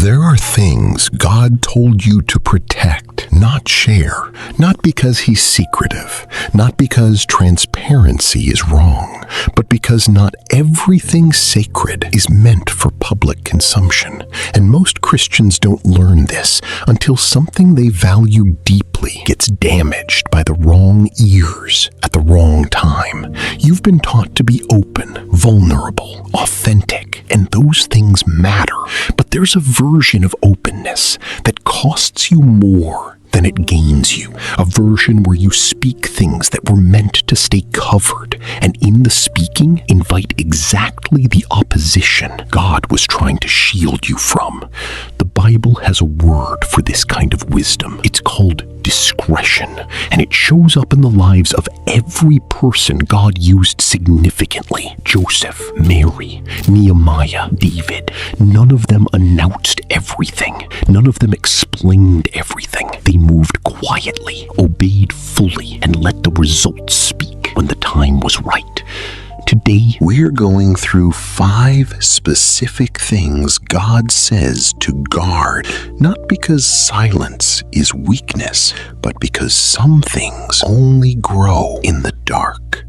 There are things God told you to protect, not share, not because he's secretive, not because transparency is wrong, but because not everything sacred is meant for public consumption. And most Christians don't learn this until something they value deeply gets damaged by the wrong ears at the wrong time. You've been taught to be open, vulnerable, authentic, and those things matter. But there's a version of openness that costs you more than it gains you. A version where you speak things that were meant to stay covered, and in the speaking, invite exactly the opposition God was trying to shield you from. The Bible has a word for this kind of wisdom. It's called discretion, and it shows up in the lives of every person God used significantly. Joseph, Mary, Nehemiah, David. None of them announced everything. None of them explained everything. They moved quietly, obeyed fully, and let the results speak when the time was right. Today, we're going through 5 specific things God says to guard, not because silence is weakness, but because some things only grow in the dark.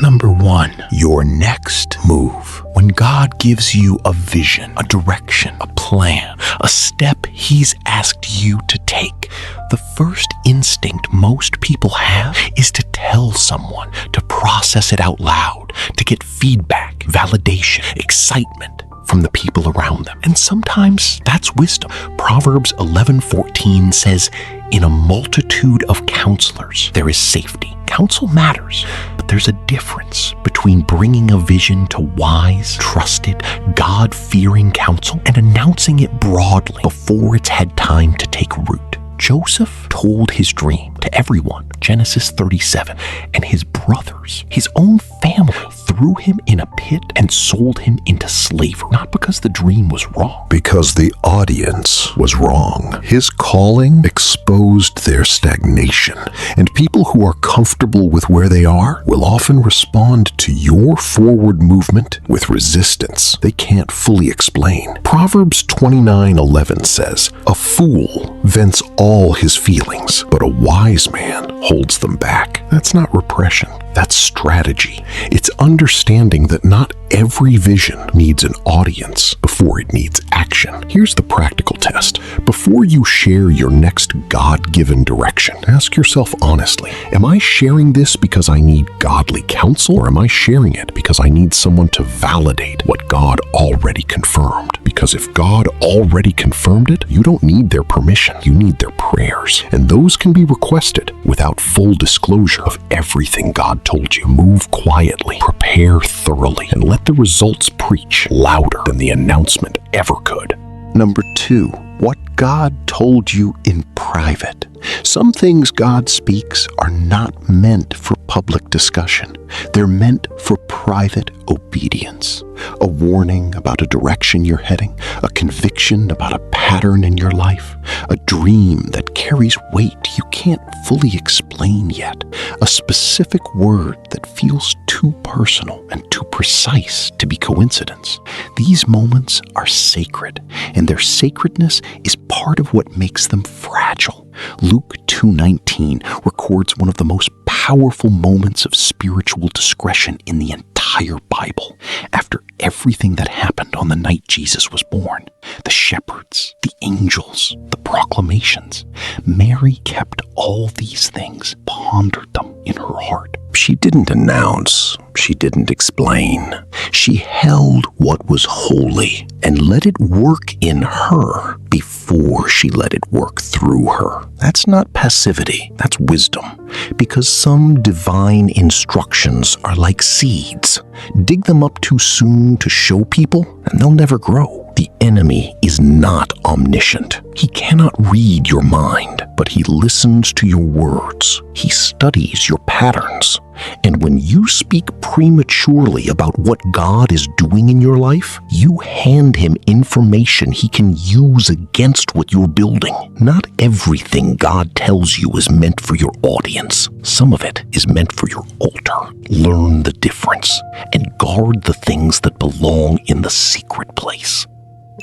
Number 1, your next move. When God gives you a vision, a direction, a plan, a step he's asked you to take, the first instinct most people have is to tell someone, to process it out loud, to get feedback, validation, excitement from the people around them. And sometimes that's wisdom. Proverbs 11:14 says, "In a multitude of counselors, there is safety." Counsel matters, but there's a difference between bringing a vision to wise, trusted, God-fearing counsel and announcing it broadly before it's had time to take root. Joseph told his dream to everyone, Genesis 37, and his brothers, his own family, threw him in a pit and sold him into slavery. Not because the dream was wrong. Because the audience was wrong. His calling exposed their stagnation, and people who are comfortable with where they are will often respond to your forward movement with resistance they can't fully explain. Proverbs 29:11 says, "A fool vents all his feelings, but a wise man holds them back." That's not repression. That's strategy. It's understanding that not every vision needs an audience before it needs action. Here's the practical test. Before you share your next God-given direction, ask yourself honestly, am I sharing this because I need godly counsel, or am I sharing it because I need someone to validate what God already confirmed? Because if God already confirmed it, you don't need their permission. You need their prayers. And those can be requested without full disclosure of everything God told you. Move quietly, prepare thoroughly, and let the results preach louder than the announcement ever could. Number 2, what God told you in private. Some things God speaks are not meant for public discussion. They're meant for private obedience. A warning about a direction you're heading, a conviction about a pattern in your life, a dream that carries weight you can't fully explain yet, a specific word that feels too personal and too precise to be coincidence. These moments are sacred, and their sacredness is part of what makes them fragile. Luke 2:19 records one of the most powerful moments of spiritual discretion in the entire Bible. After everything that happened on the night Jesus was born, the shepherds, the angels, the proclamations, Mary kept all these things, pondered them in her heart. She didn't announce, she didn't explain. She held what was holy and let it work in her before she let it work through her. That's not passivity, that's wisdom. Because some divine instructions are like seeds. Dig them up too soon to show people, and they'll never grow. The enemy is not omniscient. He cannot read your mind, but he listens to your words. He studies your patterns. And when you speak prematurely about what God is doing in your life, you hand him information he can use against what you're building. Not everything God tells you is meant for your audience. Some of it is meant for your altar. Learn the difference and guard the things that belong in the secret place.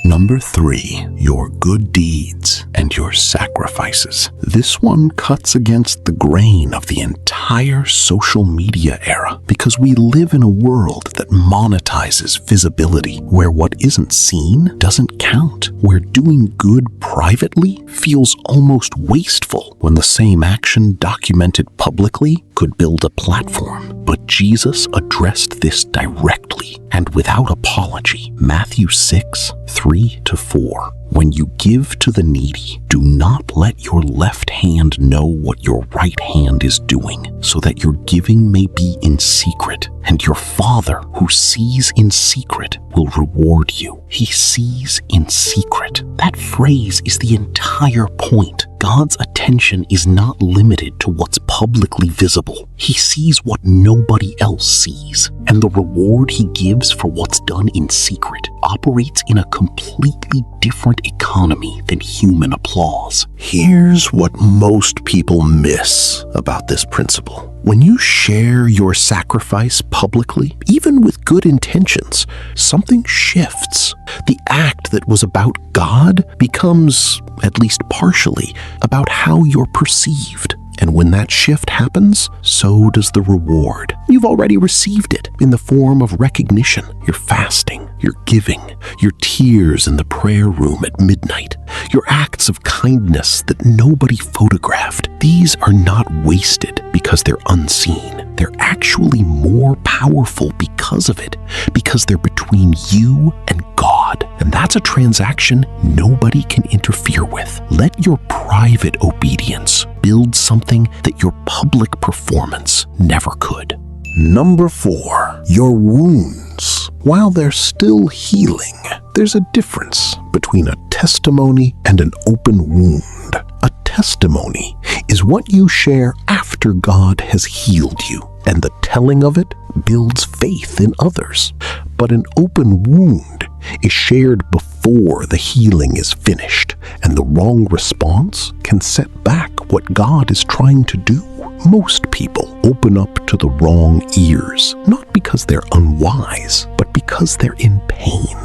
Number 3, your good deeds and your sacrifices. This one cuts against the grain of the entire social media era because we live in a world that monetizes visibility, where what isn't seen doesn't count, where doing good privately feels almost wasteful when the same action documented publicly could build a platform. But Jesus addressed this directly and without apology. Matthew 6:3-4. When you give to the needy, do not let your left hand know what your right hand is doing, so that your giving may be in secret, and your Father who sees in secret will reward you. He sees in secret. That phrase is the entire point. God's attention is not limited to what's publicly visible. He sees what nobody else sees, and the reward he gives for what's done in secret operates in a completely different economy than human applause. Here's what most people miss about this principle. When you share your sacrifice publicly, even with good intentions, something shifts. The act that was about God becomes, at least partially, about how you're perceived. And when that shift happens, so does the reward. You've already received it in the form of recognition, your fasting, your giving, your tears in the prayer room at midnight, your acts of kindness that nobody photographed. These are not wasted because they're unseen. They're actually more powerful because of it, because they're between you and God. And that's a transaction nobody can interfere with. Let your private obedience build something that your public performance never could. Number 4, your wounds. While they're still healing, there's a difference between a testimony and an open wound. A testimony is what you share after God has healed you, and the telling of it builds faith in others. But an open wound is shared before the healing is finished, and the wrong response can set back what God is trying to do. Most people open up to the wrong ears, not because they're unwise, but because they're in pain.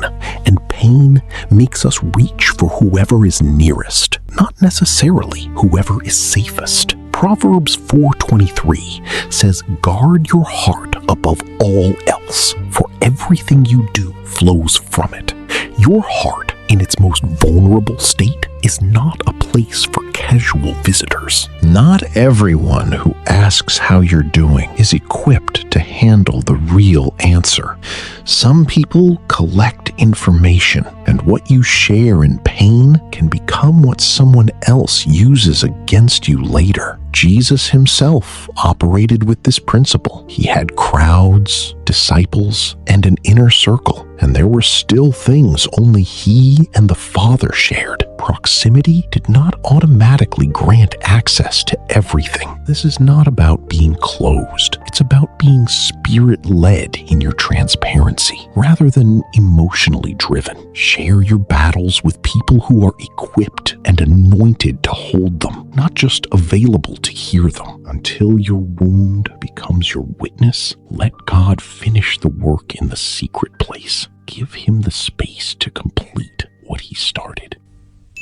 And pain makes us reach for whoever is nearest, not necessarily whoever is safest. Proverbs 4:23 says, "Guard your heart above all else, for everything you do flows from it." Your heart, in its most vulnerable state, is not a place for casual visitors. Not everyone who asks how you're doing is equipped to handle the real answer. Some people collect information, and what you share in pain can become what someone else uses against you later. Jesus himself operated with this principle. He had crowds, disciples, and an inner circle, and there were still things only he and the Father shared. Proximity did not automatically grant access to everything. This is not about being closed. It's about being spirit-led in your transparency, rather than emotionally driven. Share your battles with people who are equipped and anointed to hold them, not just available to hear them. Until your wound becomes your witness, let God finish the work in the secret place. Give him the space to complete what he started.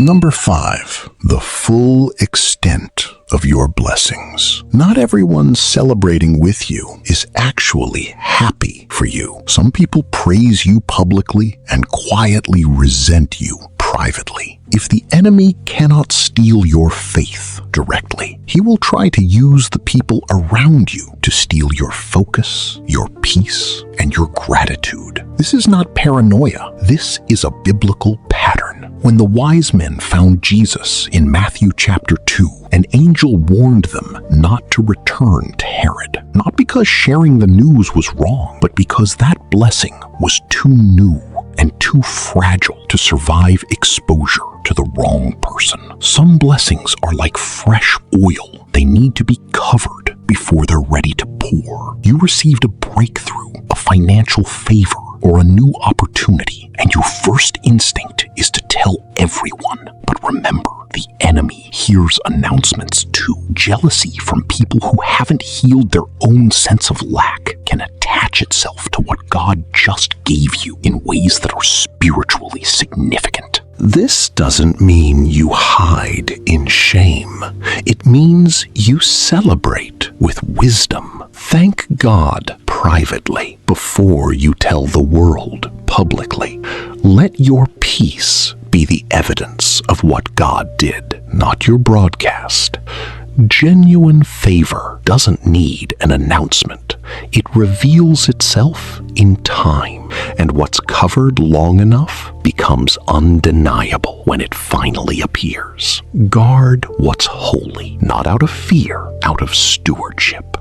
Number 5, the full extent of your blessings. Not everyone celebrating with you is actually happy for you. Some people praise you publicly and quietly resent you privately. If the enemy cannot steal your faith directly, he will try to use the people around you to steal your focus, your peace, and your gratitude. This is not paranoia. This is a biblical pattern. When the wise men found Jesus in Matthew chapter 2, an angel warned them not to return to Herod, not because sharing the news was wrong, but because that blessing was too new and too fragile to survive exposure to the wrong person. Some blessings are like fresh oil. They need to be covered before they're ready to pour. You received a breakthrough, a financial favor, or a new opportunity, and your first instinct is to tell everyone. But remember, the enemy hears announcements too. Jealousy from people who haven't healed their own sense of lack can attach itself to what God just gave you in ways that are spiritually significant. This doesn't mean you hide in shame. It means you celebrate with wisdom. Thank God privately before you tell the world publicly. Let your peace be the evidence of what God did, not your broadcast. Genuine favor doesn't need an announcement. It reveals itself in time, and what's covered long enough becomes undeniable when it finally appears. Guard what's holy, not out of fear, out of stewardship.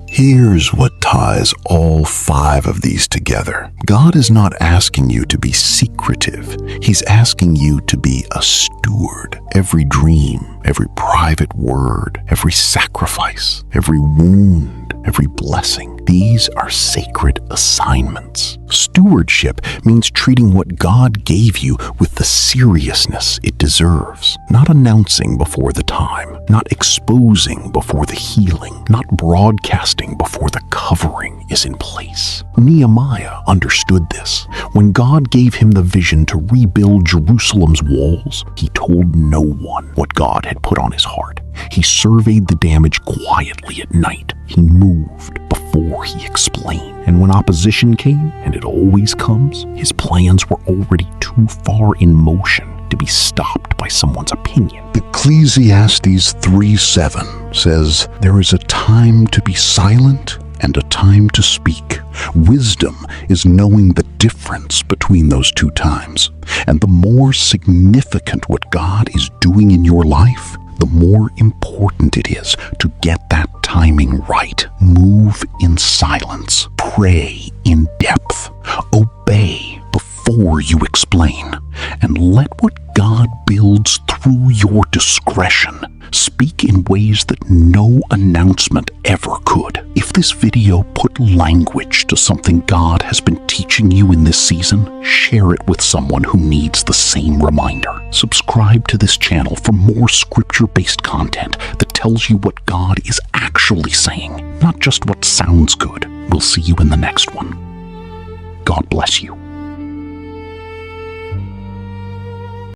Here's what ties all 5 of these together. God is not asking you to be secretive. He's asking you to be a steward. Every dream, every private word, every sacrifice, every wound, every blessing, these are sacred assignments. Stewardship means treating what God gave you with the seriousness it deserves. Not announcing before the time, not exposing before the healing, not broadcasting before the covering is in place. Nehemiah understood this. When God gave him the vision to rebuild Jerusalem's walls, he told no one what God had put on his heart. He surveyed the damage quietly at night. He moved before he explained. And when opposition came, and it always comes, his plans were already too far in motion to be stopped by someone's opinion. Ecclesiastes 3:7 says, "There is a time to be silent and a time to speak. Wisdom is knowing the difference between those two times. And the more significant what God is doing in your life, the more important it is to get that timing right. Move in silence. Pray in depth. Obey before you explain. And let what God builds through your discretion speak in ways that no announcement ever could. If this video put language to something God has been teaching you in this season, share it with someone who needs the same reminder. Subscribe to this channel for more scripture-based content that tells you what God is actually saying, not just what sounds good. We'll see you in the next one. God bless you.